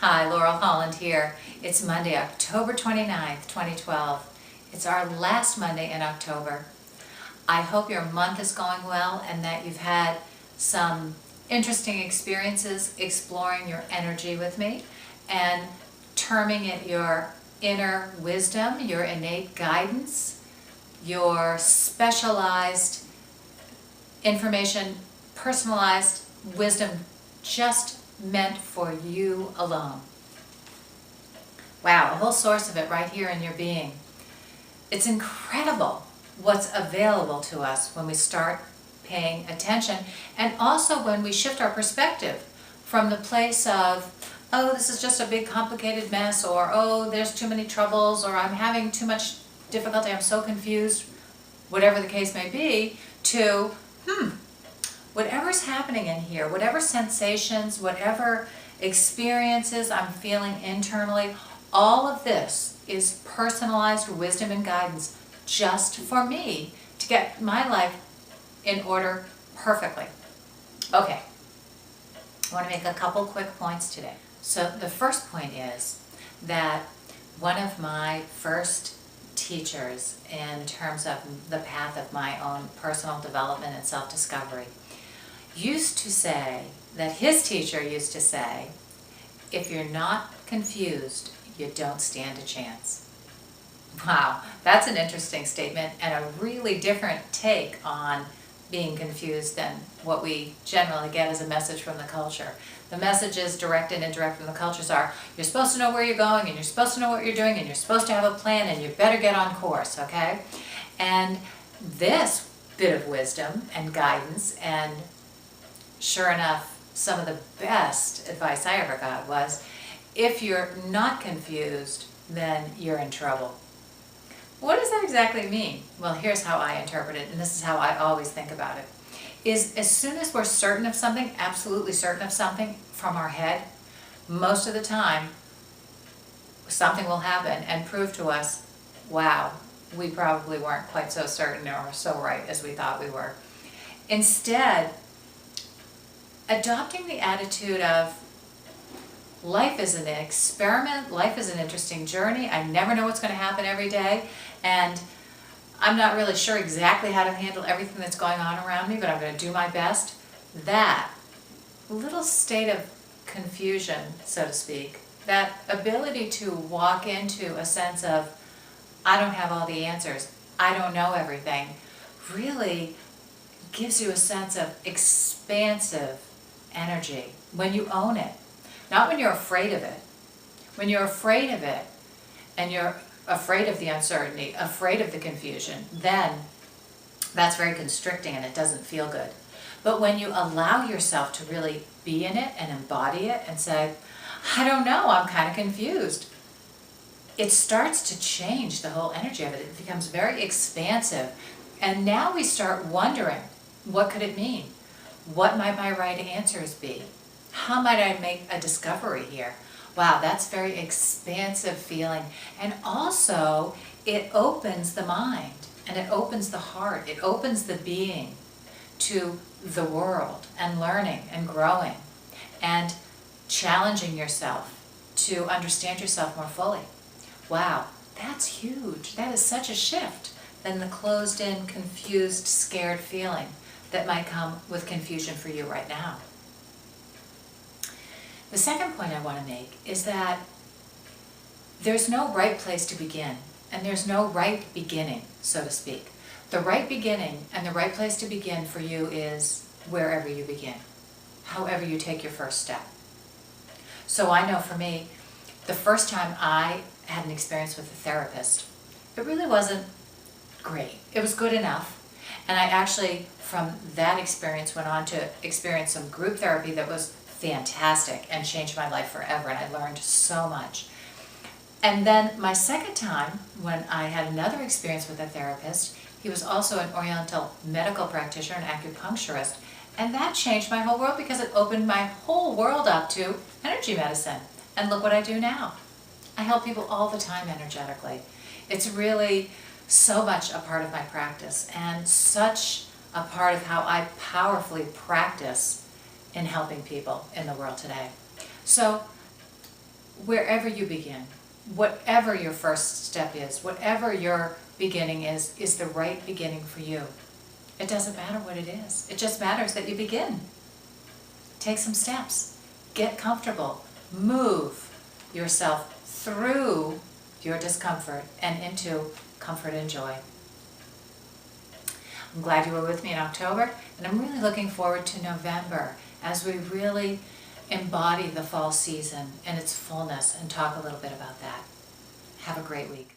Hi, Laurel Holland here. It's Monday, October 29th, 2012. It's our last Monday in October. I hope your month is going well and that you've had some interesting experiences exploring your energy with me and terming it your inner wisdom, your innate guidance, your specialized information, personalized wisdom just meant for you alone. Wow, a whole source of it right here in your being. It's incredible what's available to us when we start paying attention, and also when we shift our perspective from the place of, oh, this is just a big complicated mess, or oh, there's too many troubles, or I'm having too much difficulty, I'm so confused, whatever the case may be, to, whatever's happening in here, whatever sensations, whatever experiences I'm feeling internally, all of this is personalized wisdom and guidance just for me to get my life in order perfectly. Okay, I want to make a couple quick points today. So the first point is that one of my first teachers in terms of the path of my own personal development and self-discovery used to say, that his teacher used to say, if you're not confused, you don't stand a chance. Wow, that's an interesting statement and a really different take on being confused than what we generally get as a message from the culture. The messages, direct and indirect, from the cultures are, you're supposed to know where you're going, and you're supposed to know what you're doing, and you're supposed to have a plan, and you better get on course, okay? And this bit of wisdom and guidance, and sure enough, some of the best advice I ever got was, if you're not confused, then you're in trouble. What does that exactly mean? Well, here's how I interpret it, and this is how I always think about it. Is as soon as we're certain of something, absolutely certain of something from our head, most of the time, something will happen and prove to us, wow, we probably weren't quite so certain or so right as we thought we were. Instead, adopting the attitude of, life is an experiment, life is an interesting journey, I never know what's going to happen every day, and I'm not really sure exactly how to handle everything that's going on around me, but I'm going to do my best. That little state of confusion, so to speak, that ability to walk into a sense of, I don't have all the answers, I don't know everything, really gives you a sense of expansive energy when you own it. Not when you're afraid of it. When you're afraid of it, and you're afraid of the uncertainty, afraid of the confusion, then that's very constricting and it doesn't feel good. But when you allow yourself to really be in it and embody it and say, I don't know, I'm kind of confused, it starts to change the whole energy of it. It becomes very expansive. And now we start wondering, what could it mean? What might my right answers be? How might I make a discovery here? Wow, that's very expansive feeling. And also, it opens the mind, and it opens the heart, it opens the being to the world, and learning, and growing, and challenging yourself to understand yourself more fully. Wow, that's huge. That is such a shift than the closed-in, confused, scared feeling that might come with confusion for you right now. The second point I want to make is that there's no right place to begin, and there's no right beginning, so to speak. The right beginning and the right place to begin for you is wherever you begin, however you take your first step. So I know for me, the first time I had an experience with a therapist, it really wasn't great. It was good enough. And I actually, from that experience, went on to experience some group therapy that was fantastic and changed my life forever, and I learned so much. And then my second time, when I had another experience with a therapist, he was also an oriental medical practitioner, an acupuncturist, and that changed my whole world because it opened my whole world up to energy medicine. And look what I do now. I help people all the time energetically. It's really so much a part of my practice and such a part of how I powerfully practice in helping people in the world today. So wherever you begin, whatever your first step is, whatever your beginning is the right beginning for you. It doesn't matter what it is. It just matters that you begin. Take some steps. Get comfortable. Move yourself through your discomfort and into comfort and joy. I'm glad you were with me in October, and I'm really looking forward to November as we really embody the fall season and its fullness and talk a little bit about that. Have a great week.